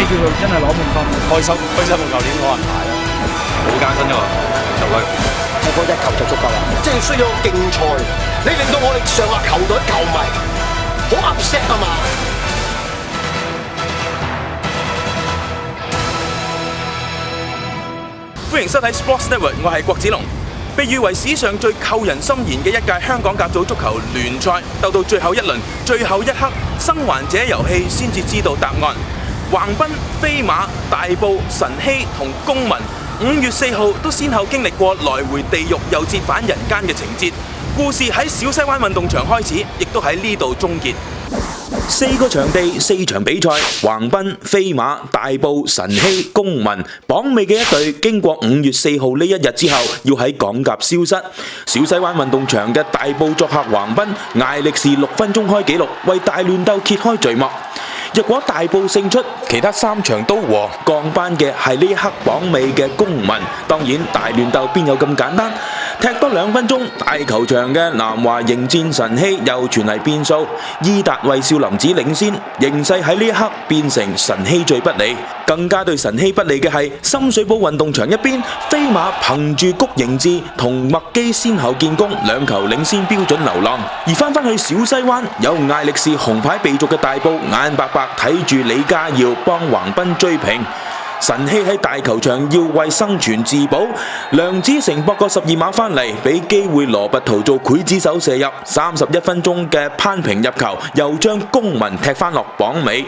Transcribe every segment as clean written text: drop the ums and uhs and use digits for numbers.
叫做真係攞滿分？開心過舊年攞銀牌啦，好艱辛㗎嘛，球隊。踢波一球就足夠啦，即係需要競賽，你令到我哋上下球隊球迷好 upset 啊嘛！歡迎收睇 Sports Network， 我係郭子龍。被譽為史上最扣人心弦嘅一屆香港甲組足球聯賽，鬥到最後一輪、最後一刻，生還者遊戲先至知道答案。橫濱、飛馬、大埔、晨曦同公民5月4號都先後經歷過來回地獄又折返人間嘅情節，故事喺小西灣運動場開始，亦都喺呢度終結。4個場地4場比賽，橫濱、飛馬、大埔、晨曦、公民榜尾嘅一隊，經過5月4號呢一日之後，要喺港甲消失。小西灣運動場嘅大埔作客橫濱，艾力士6分鐘開紀錄，為大亂鬥揭開序幕。若果大埔勝出，其他3場都和，降班嘅係呢一刻榜尾嘅公民。當然，大亂鬥邊有咁簡單？踢多2分鐘，大球場嘅南華迎戰晨曦又傳嚟變數，伊達為少林寺領先，形勢喺呢一刻變成晨曦最不利。更加對晨曦不利嘅係深水埗運動場一邊，飛馬憑住谷盈志同麥基先後建功，2球領先標準流浪。而翻去小西灣，有艾力士紅牌被逐嘅大埔，眼白白睇住李家耀幫橫濱追平。晨曦喺大球場要為生存自保，梁子成博個12碼翻嚟，俾機會羅拔圖做劊子手射入，31分鐘嘅攀平入球，又將公民踢翻落榜尾。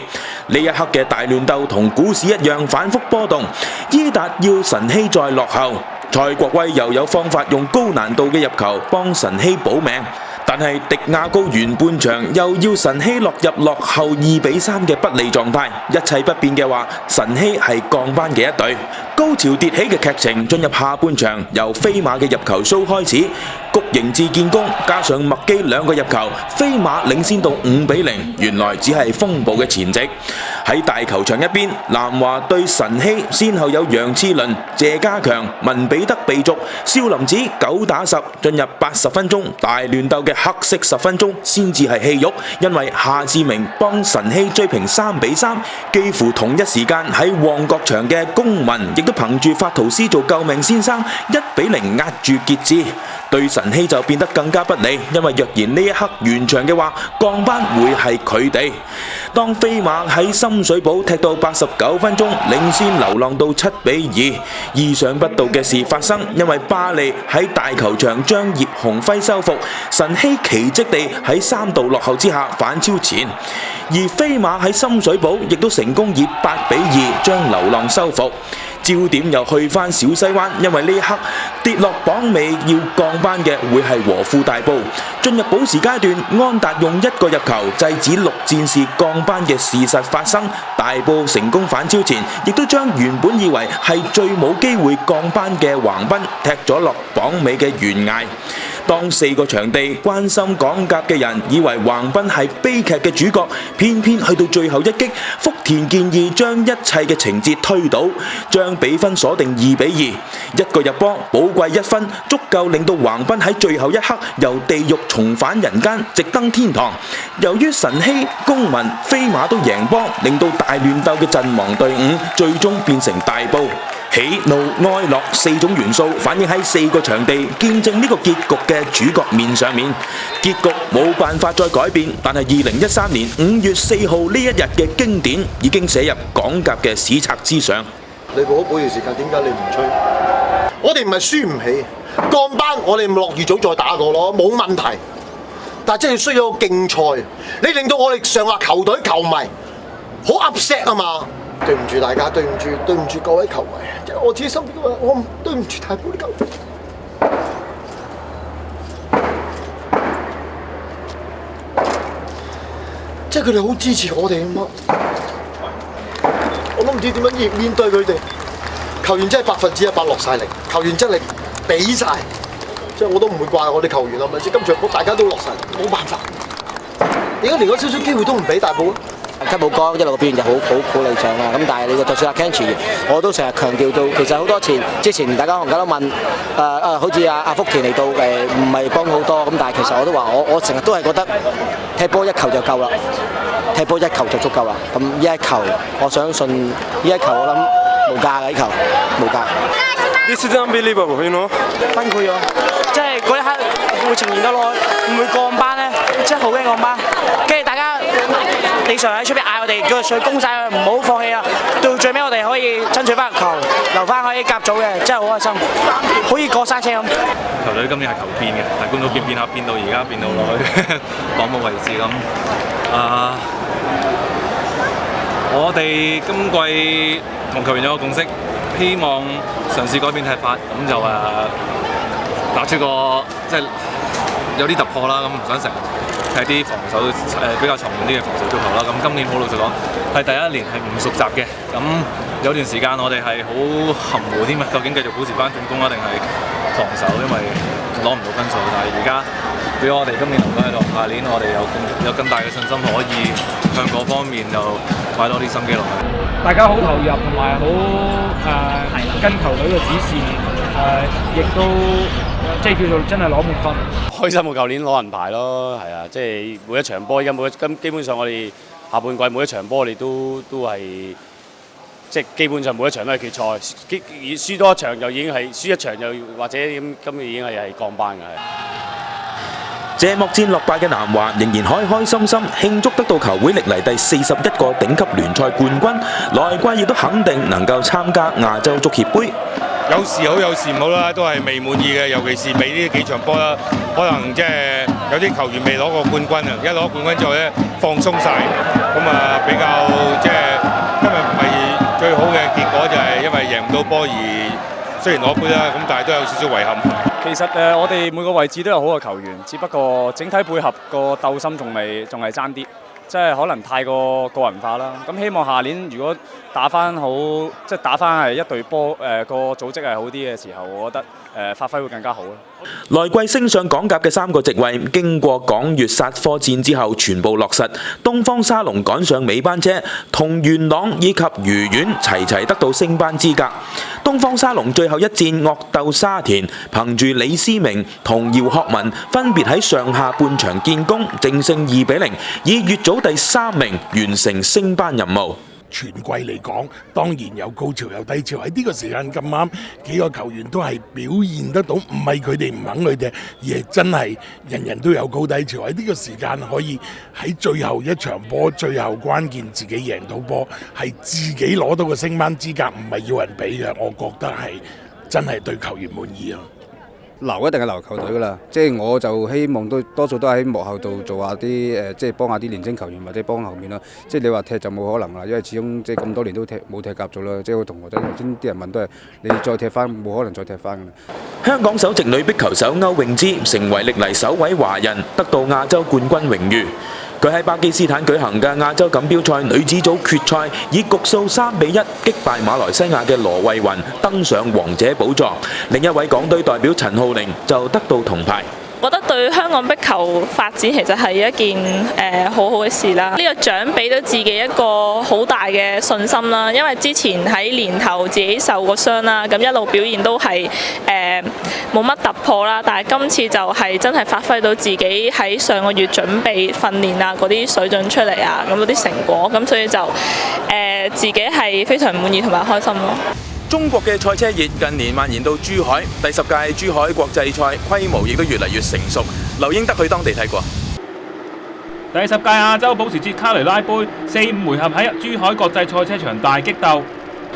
呢一刻嘅大亂鬥同股市一樣反覆波動，伊達要晨曦再落後，蔡國威又有方法用高難度嘅入球幫晨曦保命。但係迪亞高完半場又要晨曦落入落後2比3嘅不利狀態，一切不變嘅話，晨曦係降班嘅一隊。高潮迭起嘅劇情進入下半場，由飛馬嘅入球蘇開始，谷盈志建功，加上麥基2個入球，飛馬領先到5比0。原來只係風暴嘅前夕。喺大球場一邊，南華對晨曦先後有楊次倫、謝家強、文比德被逐，少林寺9打10，進入80分鐘，大亂鬥嘅黑色10分鐘先至係戲肉，因為夏志明幫晨曦追平3比3。幾乎同一時間喺旺角場嘅公民亦都憑住法圖斯做救命先生1比0壓住傑志，對晨曦就變得更加不利，因為若然呢一刻完場嘅話，降班會係佢哋。當飛馬喺深水埗踢到89分鐘，領先流浪到7比2，意想不到嘅事發生，因為巴利喺大球場將葉鴻輝收復，晨曦奇蹟地喺3度落後之下反超前，而飛馬喺深水埗亦都成功以8比2將流浪收復。焦點又去返小西灣，因為呢一刻跌落榜尾要降班嘅會係和富大埔。進入補時階段，安達用1個入球制止6戰士降班嘅事實發生，大埔成功反超前，亦都將原本以為係最冇機會降班嘅橫濱踢咗落榜尾嘅懸崖。當4個場地關心港甲嘅人以為橫濱係悲劇嘅主角，偏偏去到最後一擊，福田健二將一切嘅情節推倒，將比分鎖定2比2。1個入波，寶貴1分，足夠令到橫濱喺最後一刻由地獄重返人間，直登天堂。由於晨曦、公民、飛馬都贏波，令到大亂鬥嘅陣亡隊伍最終變成大埔。喜怒哀樂4種元素反映喺4個場地，見證呢個結局嘅主角面上面。結局冇辦法再改變，但係2013年5月4號呢一日嘅經典已經寫入港甲嘅史冊之上。你補一補條時間，點解你唔吹？我哋唔係輸唔起，降班我哋落預組再打過咯，冇問題。但係真係需要競賽，你令到我哋上下球隊球迷好 upset 啊嘛！對唔住大家，對唔住各位球迷，即係我自己身邊嘅話，我對唔住大埔啲球迷。即係佢哋好支持我哋啊嘛，我都唔知點樣面對佢哋。球員真係100%落晒力，球員真係俾晒，即係我都唔會怪我哋球員啊，咪先？今場波大家都落晒力，冇辦法。點解連嗰少少機會都唔俾大埔？吉寶哥一路嘅表現就好理想啦，咁但係你就算阿 Kenchi， 我都成日強調到，其實好多之前大家都問，好似阿福田嚟到唔係幫好多，咁但係其實我都話我成日都係覺得踢波1球就夠啦。踢波一球就足夠啦。咁呢一球，我相信呢一球我諗無價嘅，呢球無價。This is unbelievable, you know？ 崩潰咗，即係嗰一刻會呈現到落，唔會降班咧，即係好驚降班。跟住大家理想喺出邊嗌我哋叫佢上攻晒佢，唔好放棄啊！到最尾我哋可以爭取翻個球，留翻可以甲組嘅，真係好開心，好似過山車咁。球隊今年係求變嘅，但係觀到變下變到而家變到落去港務位置咁。我哋今季同球員有個共識。希望嘗試改變踢法，咁就打出個即係有啲突破啦。咁唔想成日踢啲防守比較沉悶啲嘅防守足球啦。咁今年好老實講係第一年係唔熟習嘅，咁有段時間我哋係好含糊添啊。究竟繼續保持翻進攻啊，定係防守？因為攞唔到分數。但係而家俾我哋今年留翻喺度，下年我哋有更大嘅信心，可以向嗰方面就擺多啲心機落去。大家好投入同埋好跟球隊嘅指示，亦都即係叫做真係攞滿分。開心過舊年攞銀牌咯，係啊！即係每一場波，而家基本上我哋下半季每一場波，我哋都係即係基本上每一場都係決賽，輸多一場又已經係輸一場又或者咁，今年已經係降班嘅係。謝幕戰落敗嘅南華仍然開開心心慶祝得到球會歷嚟第41個頂級聯賽冠軍，來季亦都肯定能夠參加亞洲足協杯。有時好有時唔好啦，都係未滿意嘅，尤其是尾呢幾場波啦，可能即係有啲球員未攞過冠軍啊，一攞冠軍之後咧放鬆晒，咁比較即係今日唔係最好嘅結果，就係因為贏唔到波而雖然攞杯啦，咁但係都有少少遺憾。其實我哋每個位置都有好嘅球員，只不過整體配合個鬥心仲係爭啲，即係可能太過個人化啦。咁希望下年如果打翻好，即係打翻係一隊波個組織係好啲嘅時候，我覺得發揮會更加好咯。來季升上港甲嘅3個席位，經過港乙殺科戰之後，全部落實。東方沙龍趕上尾班車，同元朗以及愉園齊得到升班資格。東方沙龍最後一戰惡鬥沙田，憑住李思明同姚學文分別喺上下半場建功，淨勝2-0，以乙組第3名完成升班任務。全季嚟講，當然有高潮有低潮。喺呢個時間咁啱，幾個球員都係表現得到，唔係佢哋唔肯佢哋，而係真係人人都有高低潮。喺呢個時間可以喺最後一場波，最後關鍵自己贏到波，係自己攞到個升班資格，唔係要人俾嘅。我覺得係真係對球員滿意啊！留一定係留球隊噶啦，即係我就希望多數都喺幕後度做下啲即係幫下啲年青球員或者幫後面啦。即係你話踢就冇可能啦，因為始終即係咁多年都冇踢甲組啦。即係我同學仔頭先啲人問都係你再踢翻，冇可能再踢翻㗎啦。香港首席女壁球手歐詠芝成為歷嚟首位華人得到亞洲冠軍榮譽。佢喺巴基斯坦舉行嘅亞洲錦標賽女子組決賽，以局數3-1擊敗馬來西亞嘅羅慧雲，登上王者寶座。另一位港隊代表陳浩鈴就得到銅牌。我覺得對香港壁球發展其實係一件好好嘅事啦。呢個獎俾到自己一個好大嘅信心啦，因為之前喺年頭自己受過傷啦，咁一路表現都係冇乜突破啦。但係今次就係真係發揮到自己喺上個月準備訓練啊嗰啲水準出嚟啊，咁嗰啲成果，咁所以就自己係非常滿意同埋開心咯。中國嘅賽車熱近年蔓延到珠海，第10屆珠海國際賽規模亦都越嚟越成熟。劉英德去當地睇過。第10屆亞洲保時捷卡雷拉杯4-5回合喺珠海國際賽車場大激鬥，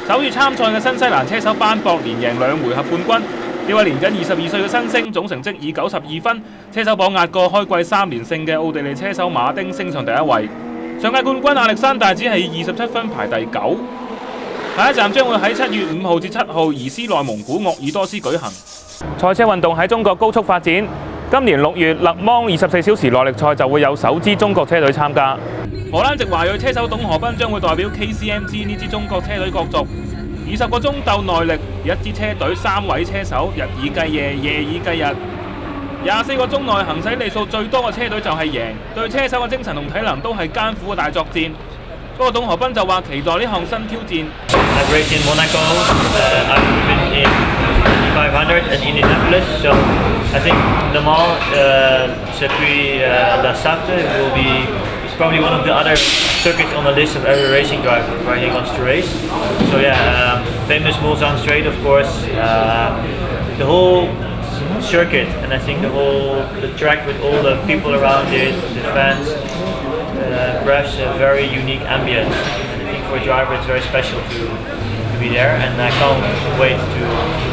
首次參賽嘅新西蘭車手班博連贏2回合冠軍。呢位年僅22歲嘅新星總成績以92分，車手榜壓過開季3連勝嘅奧地利車手馬丁升上第1位。上屆冠軍亞歷山大只係以27分排第9。下一站將會喺7月5號至7號移師內蒙古鄂爾多斯舉行。賽車運動喺中國高速發展，今年6月勒芒24小時耐力賽就會有首支中國車隊參加。荷蘭籍華裔車手董河斌將會代表 KCMG 呢支中國車隊角逐。20個鐘鬥耐力，一支車隊3位車手日以繼夜，夜以繼日。24個鐘內行駛里數最多嘅車隊就係贏，對車手嘅精神同體能都係艱苦嘅大作戰。不過董河斌就話期待呢項新挑戰。I've raced in Monaco, I've been in 500 and Indianapolis, so I think Le Mans circuit La Sarthe will be probably one of the other circuits on the list of every racing driver where he wants to race. So yeah, famous Mulsanne Straight, of course. The whole circuit, and I think the track with all the people around it, the fans, breaths a very unique ambience. And I think for a driver it's very special to be there, and I can't wait to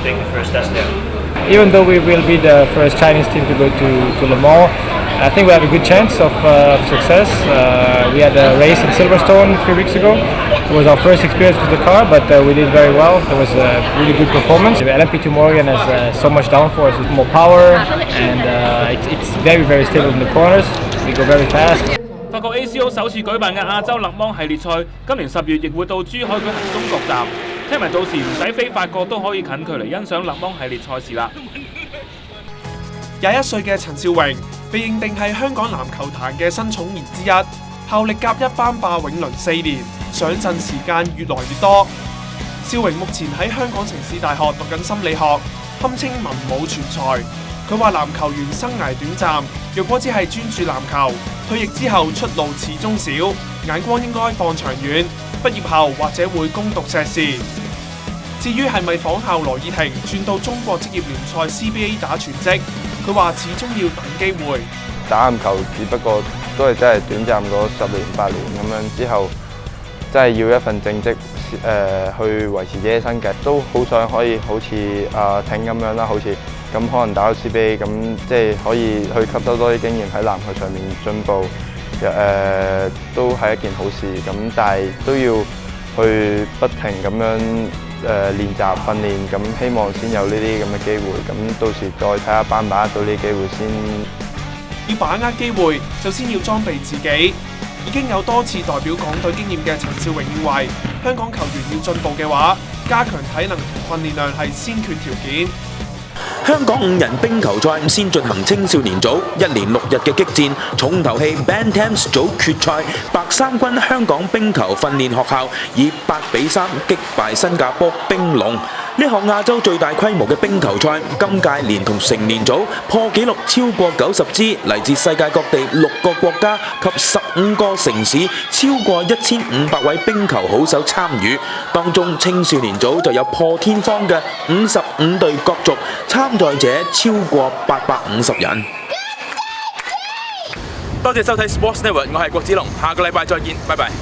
take the first test there. Even though we will be the first Chinese team to go to Le Mans, I think we have a good chance of success. We had a race in Silverstone 3 weeks ago. It was our first experience with the car, but we did very well. It was a really good performance. LMP2 Morgan has so much downforce, with more power, and it's very, very stable in the corners. We go very fast. 法國 ACO 首次舉辦嘅亞洲勒芒系列賽，今年10月亦會到珠海舉行中國站。聽聞到時唔使飛法國都可以近距離欣賞勒芒系列賽事啦。21歲嘅陳少榮被認定係香港籃球壇嘅新寵兒之一，效力甲一班霸永倫4年，上陣時間越來越多。少榮目前喺香港城市大學讀緊心理學，堪稱文武全才。佢話籃球員生涯短暫，若果只係專注籃球，退役之後出路始終少，眼光應該放長遠，畢業後或者會攻讀碩士。至於係咪仿效羅意廷轉到中國職業聯賽 CBA 打全職，佢話始終要等機會。打籃球只不過都係真係短暫嗰10年8年咁樣，之後真係要一份正職去維持自己生計，都好想可以好似挺咁樣啦，好似咁可能打到 CBA 咁，即係可以去吸收多啲經驗喺籃球上面進步，都係一件好事。咁但係都要去不停咁樣練習訓練，咁希望先有呢啲咁嘅機會。咁到時再睇下把唔把握到呢啲機會先。要把握機會，就先要裝備自己。已經有多次代表港隊經驗嘅陳少榮認為，香港球員要進步嘅話，加強體能同訓練量係先決條件。香港5人冰球賽先進行青少年組1連6日嘅激戰，重頭戲 Bantams 組決賽，白衫軍香港冰球訓練學校以8-3擊敗新加坡冰龍。呢項亞洲最大規模嘅冰球賽，今屆連同成年組破紀錄超過90支，嚟自世界各地6個國家及15個城市，超過1500位冰球好手參與。當中青少年組就有破天荒嘅55隊角逐，參賽者超過850人。多謝收睇 Sports Network， 我係郭子龍，下個禮拜再見，拜拜。